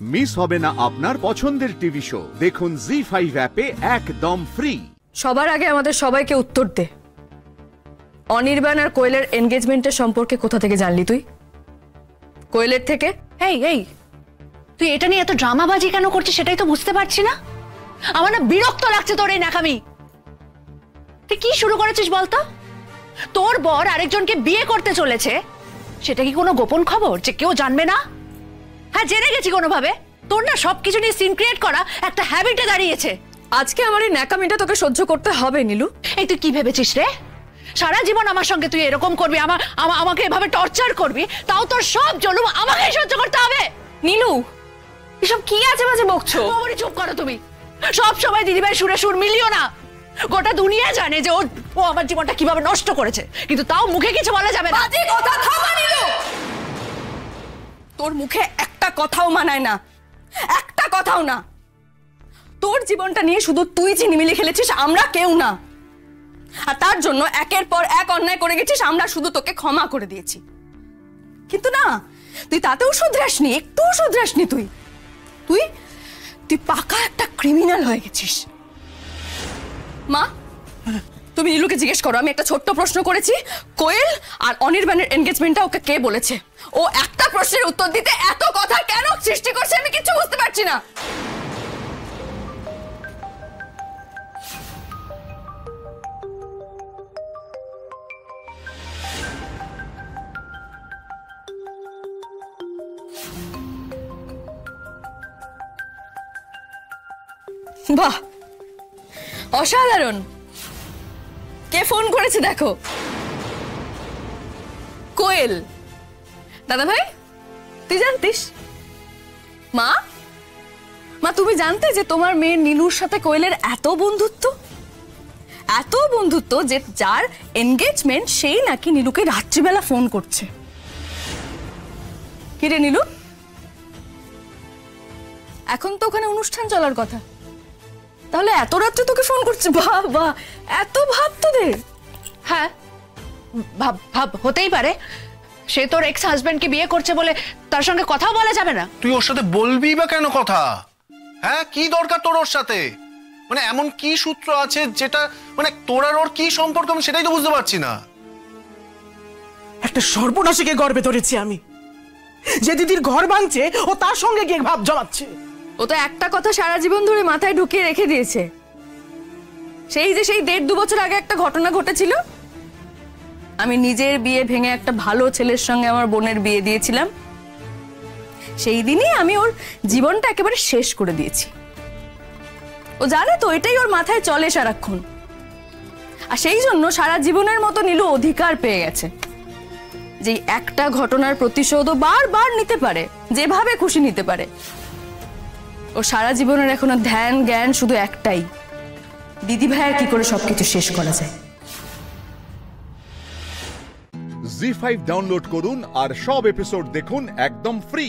Miss হবে না আপনার পছন্দের টিভি শো। দেখুন জি5 অ্যাপে একদম ফ্রি। সবার আগে আমাদের সবাইকে উত্তর দে, অনির্বাণ আর কোয়েলের এনগেজমেন্টের সম্পর্কে কোথা থেকে জানলি তুই? কোয়েলের থেকে? এই এই তুই এটা নিয়ে এত ড্রামাবাজি কেন করছিস সেটাই তো বুঝতে পারছি না। আমার না বিরক্ত লাগছে তোর এই নাকামি। তুই কি শুরু করেছিস বলতো? তোর বর আরেকজনকে বিয়ে করতে চলেছে, সেটা কি কোনো গোপন খবর যে কেউ জানবে না? হ্যাঁ, জেনে গেছি কোনোভাবে। তোর না সবকিছু নিয়ে সিন ক্রিয়েট করা একটা হ্যাবিটে দাঁড়িয়েছে। আজকে আমার এই ন্যাকামিটা তোকে সহ্য করতে হবে নীলু। এই তুই কি ভেবেছিস রে? সারা জীবন আমার সঙ্গে তুই এরকম করবি, আমাকে এভাবে টর্চার করবি, তাও তোর সব জলম আমাকেই সহ্য করতে হবে? নীলু, এসব কি আছে বাজে বকছো? বাবারে চুপ করো তুমি। সব সময় দিদিভাই সুরে সুর মিলিও না। গোটা দুনিয়া জানে যে ও আমার জীবনটা কিভাবে নষ্ট করেছে, কিন্তু তাও মুখে কিছু বলা যাবে না। বাজে কথা থামা নীলু। তোর মুখে একটা কথাও মানায় না, একটা কথাও না। তোর জীবনটা নিয়ে শুধু তুই ঝিনিমিলি খেলেছিস, আমরা কেউ না। আর তার জন্য একের পর এক অন্যায় করে গেছিস, আমরা শুধু তোকে ক্ষমা করে দিয়েছি। কিন্তু না, তুই তাতেও শুধরাসনি, একটুও শুধরাসনি। তুই তুই তুই পাকা একটা ক্রিমিনাল হয়ে গেছিস। মা, তুমি নীলুকে জিজ্ঞেস করো। আমি একটা ছোট্ট প্রশ্ন করেছি, কোয়েল আর অনির্বাণের এনগেজমেন্টটা ওকে কে বলেছে? ও একটা প্রশ্নের উত্তর দিতে এত কথা কেন সৃষ্টি করছে আমি কিছু বুঝতে পারছি না। বাহ, অসাধারণ। কে ফোন করেছে দেখো? কোয়েল। দাদা ভাই, তুই জানতিস? মা, মা তুমি জানতে যে তোমার মেয়ের নীলুর সাথে কোয়েলের এত বন্ধুত্ব? এত বন্ধুত্ব যে যার এনগেজমেন্ট সেই নাকি নীলুকে রাত্রিবেলা ফোন করছে। কি রে নীলু, এখন তো ওখানে অনুষ্ঠান চলার কথা, তাহলে এত রাত্রে তোকে ফোন করছে? বাহ বাহ, এত ভাব তোদের। হ্যাঁ, ভাব হতেই পারে। সে তোর এক্স হাজবেন্ডকে বিয়ে করছে বলে তার সঙ্গে কথাও বলা যাবে না? তুই ওর সাথে বলবি বা কেন কথা? হ্যাঁ, কি দরকার তোর ওর সাথে? মানে এমন কি সূত্র আছে যেটা, মানে তোর আর ওর কি সম্পর্ক আমি সেটাই তো বুঝতে পারছি না। একটা সর্বনাশীকে গর্বে ধরেছি আমি, যে দিদির ঘর ভাঙছে ও তার সঙ্গে গিয়ে ভাব জমাচ্ছে। ও তো একটা কথা সারা জীবন ধরে মাথায় ঢুকিয়ে রেখে দিয়েছে। সেই 1.5-2 বছর আগে একটা ঘটনা ঘটেছিল, আমি নিজের বিয়ে ভেঙে একটা ভালো ছেলের সঙ্গে আমার বোনের বিয়ে দিয়েছিলাম। সেই দিনই আমি ওর জীবনটা একেবারে শেষ করে দিয়েছি। ও জানে তো এটাই ওর মাথায় চলে সারাক্ষণ। আর সেই জন্য সারা জীবনের মতো নীলু অধিকার পেয়ে গেছে যে একটা ঘটনার প্রতিশোধও বারবার নিতে পারে, যেভাবে খুশি নিতে পারে। ও সারা জীবনের এখনো ধ্যান জ্ঞান শুধু একটাই, দিদি ভাইয়ের কি করে সবকিছু শেষ করা যায়। জি5 ডাউনলোড করুন আর সব এপিসোড দেখুন একদম ফ্রি।